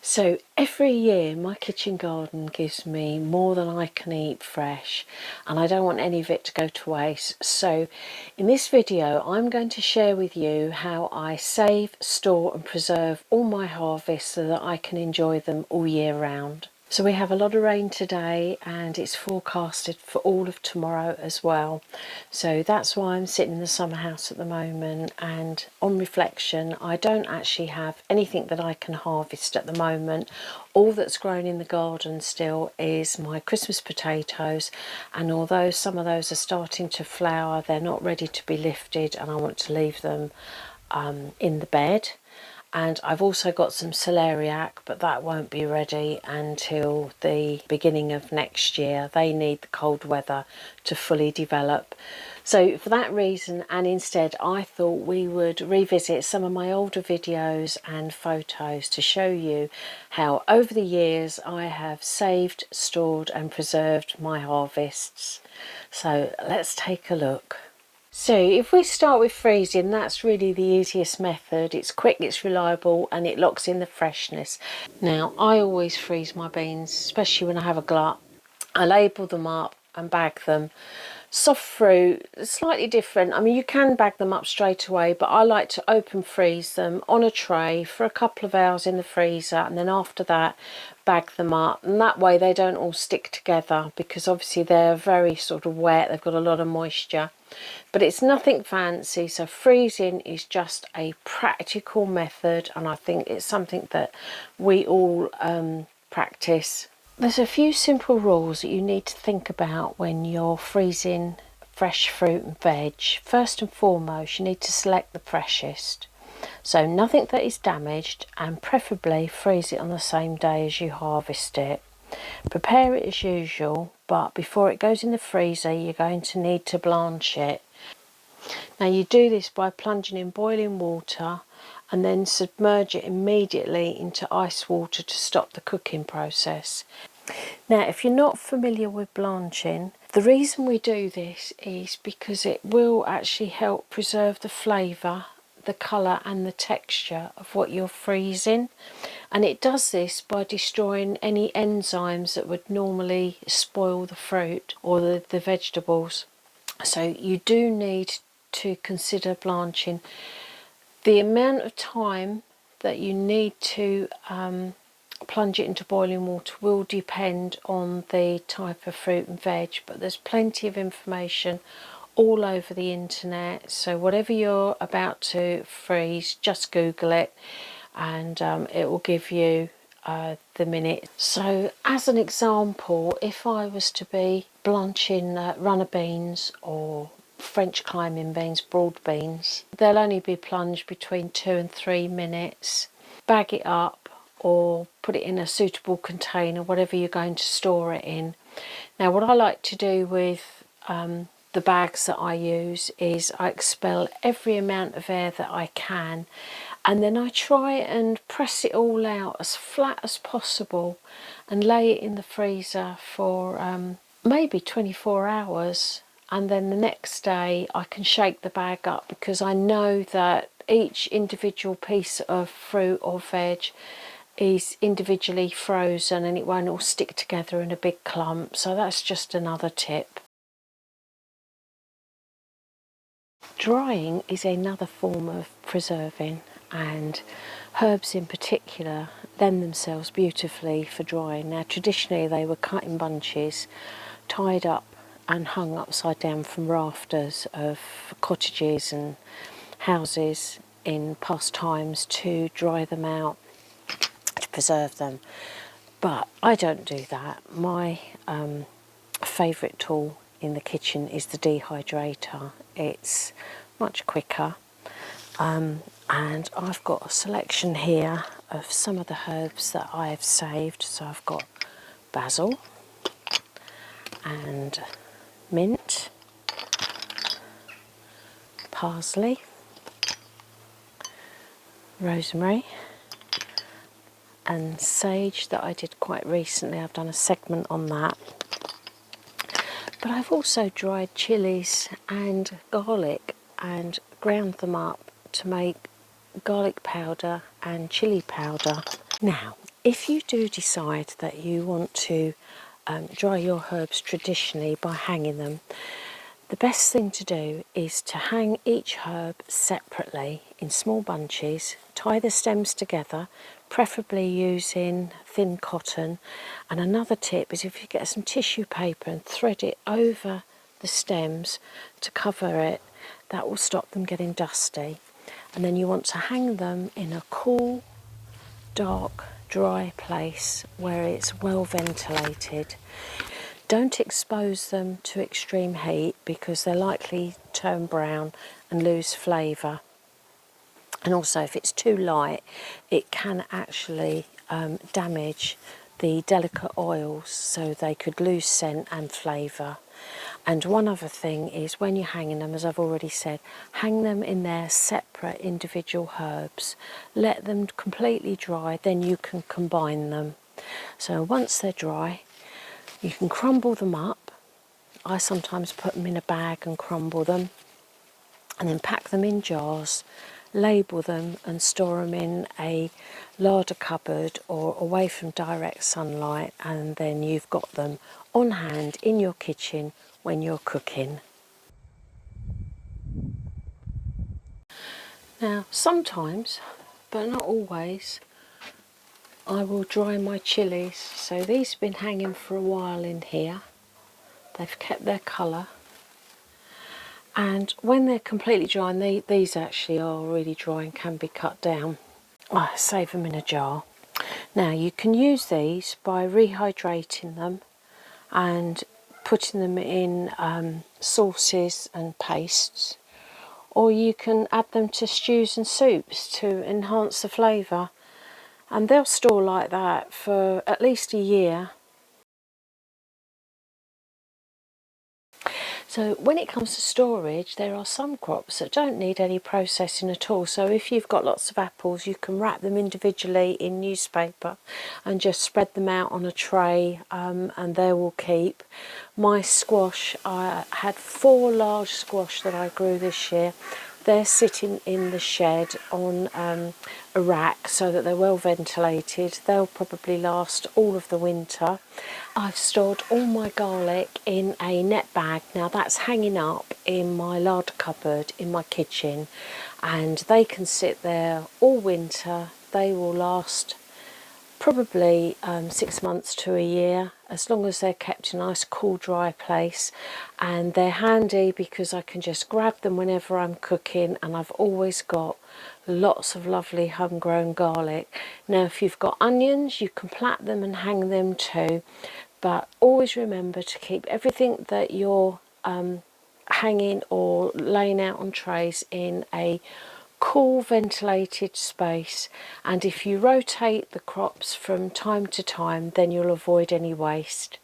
So every year my kitchen garden gives me more than I can eat fresh, and I don't want any of it to go to waste. So in this video I'm going to share with you how I save, store and preserve all my harvests so that I can enjoy them all year round. So we have a lot of rain today and it's forecasted for all of tomorrow as well. So that's why I'm sitting in the summer house at the moment, and on reflection I don't actually have anything that I can harvest at the moment. All that's grown in the garden still is my Christmas potatoes, and although some of those are starting to flower, they're not ready to be lifted and I want to leave them in the bed. And I've also got some celeriac, but that won't be ready until the beginning of next year. They need the cold weather to fully develop. So for that reason, and instead, I thought we would revisit some of my older videos and photos to show you how over the years I have saved, stored and preserved my harvests. So let's take a look. So if we start with freezing, that's really the easiest method. It's quick, it's reliable and it locks in the freshness. Now I always freeze my beans, especially when I have a glut. I label them up and bag them. Soft fruit, slightly different. I mean, you can bag them up straight away, but I like to open freeze them on a tray for a couple of hours in the freezer, and then after that bag them up, and that way they don't all stick together, because obviously they're very sort of wet, they've got a lot of moisture. But it's nothing fancy, so freezing is just a practical method, and I think it's something that we all practice. There's a few simple rules that you need to think about when you're freezing fresh fruit and veg. First and foremost, you need to select the freshest. So nothing that is damaged, and preferably freeze it on the same day as you harvest it. Prepare it as usual, but before it goes in the freezer you're going to need to blanch it. Now you do this by plunging in boiling water and then submerge it immediately into ice water to stop the cooking process. Now if you're not familiar with blanching, the reason we do this is because it will actually help preserve the flavour, the colour and the texture of what you're freezing, and it does this by destroying any enzymes that would normally spoil the fruit or the vegetables. So you do need to consider blanching. The amount of time that you need to plunge it into boiling water will depend on the type of fruit and veg, but there's plenty of information all over the internet, so whatever you're about to freeze, just Google it and it will give you the minute. So as an example, if I was to be blanching runner beans or French climbing beans, broad beans, they'll only be plunged between 2 and 3 minutes. Bag it up or put it in a suitable container, whatever you're going to store it in. Now what I like to do with the bags that I use is I expel every amount of air that I can, and then I try and press it all out as flat as possible and lay it in the freezer for maybe 24 hours, and then the next day I can shake the bag up, because I know that each individual piece of fruit or veg is individually frozen and it won't all stick together in a big clump. So that's just another tip. Drying is another form of preserving, and herbs in particular lend themselves beautifully for drying. Now traditionally they were cut in bunches, tied up and hung upside down from rafters of cottages and houses in past times to dry them out, to preserve them. But I don't do that. My favourite tool in the kitchen is the dehydrator. It's much quicker, and I've got a selection here of some of the herbs that I have saved. So I've got basil and mint, parsley, rosemary and sage that I did quite recently. I've done a segment on that. But I've also dried chilies and garlic and ground them up to make garlic powder and chili powder. Now If you do decide that you want to dry your herbs traditionally by hanging them, the best thing to do is to hang each herb separately in small bunches, tie the stems together, preferably using thin cotton. And another tip is if you get some tissue paper and thread it over the stems to cover it, that will stop them getting dusty. And then you want to hang them in a cool, dark, dry place where it's well ventilated. Don't expose them to extreme heat because they're likely to turn brown and lose flavour. And also, if it's too light, it can actually damage the delicate oils, so they could lose scent and flavour. And one other thing is, when you're hanging them, as I've already said, hang them in their separate individual herbs. Let them completely dry, then you can combine them. So once they're dry, you can crumble them up. I sometimes put them in a bag and crumble them, and then pack them in jars, label them and store them in a larder cupboard or away from direct sunlight, and then you've got them on hand in your kitchen when you're cooking. Now sometimes, but not always, I will dry my chilies. So these have been hanging for a while in here. They've kept their colour. And when they're completely dry, and these actually are really dry and can be cut down, I save them in a jar. Now you can use these by rehydrating them and putting them in sauces and pastes, or you can add them to stews and soups to enhance the flavour, and they'll store like that for at least a year. So when it comes to storage, there are some crops that don't need any processing at all. So if you've got lots of apples, you can wrap them individually in newspaper and just spread them out on a tray, and they will keep. My squash, I had 4 large squash that I grew this year. They're sitting in the shed on a rack so that they're well ventilated. They'll probably last all of the winter. I've stored all my garlic in a net bag. Now that's hanging up in my larder cupboard in my kitchen, and they can sit there all winter. They will last probably 6 months to a year, as long as they're kept in a nice cool dry place. And they're handy because I can just grab them whenever I'm cooking, and I've always got lots of lovely homegrown garlic. Now if you've got onions, you can plait them and hang them too, but always remember to keep everything that you're hanging or laying out on trays in a cool ventilated space. And if you rotate the crops from time to time, then you'll avoid any waste.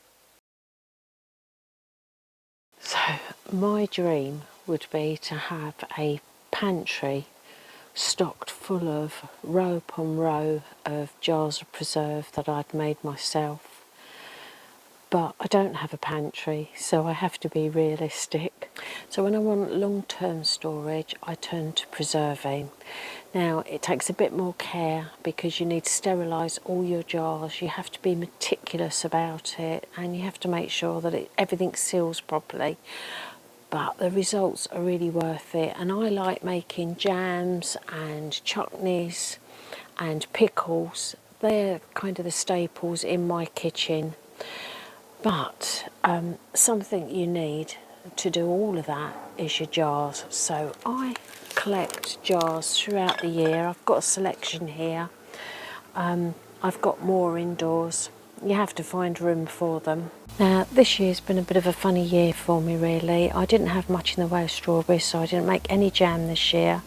So my dream would be to have a pantry stocked full of row upon row of jars of preserve that I'd made myself. But I don't have a pantry, so I have to be realistic. So when I want long-term storage, I turn to preserving. Now it takes a bit more care because you need to sterilise all your jars. You have to be meticulous about it, and you have to make sure that everything seals properly. But the results are really worth it, and I like making jams and chutneys and pickles. They're kind of the staples in my kitchen. But something you need to do all of that is your jars. So I collect jars throughout the year. I've got a selection here. I've got more indoors. You have to find room for them. Now this year's been a bit of a funny year for me really. I didn't have much in the way of strawberries, so I didn't make any jam this year.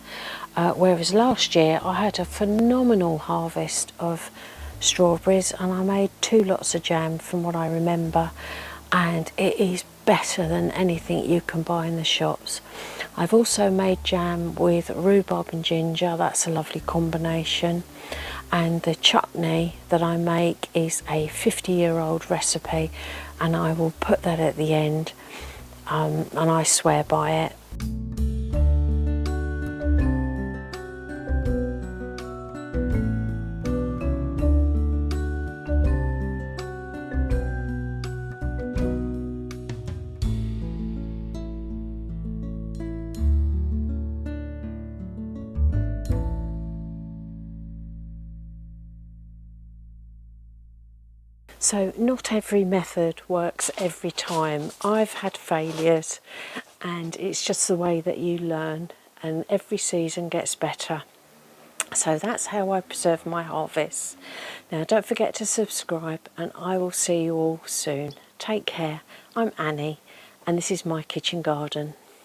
Whereas last year I had a phenomenal harvest of strawberries, and I made 2 lots of jam from what I remember, and it is better than anything you can buy in the shops. I've also made jam with rhubarb and ginger. That's a lovely combination. And the chutney that I make is a 50-year-old recipe, and I will put that at the end, and I swear by it. So not every method works every time. I've had failures, and it's just the way that you learn, and every season gets better. So that's how I preserve my harvests. Now don't forget to subscribe, and I will see you all soon. Take care. I'm Annie, and this is my kitchen garden.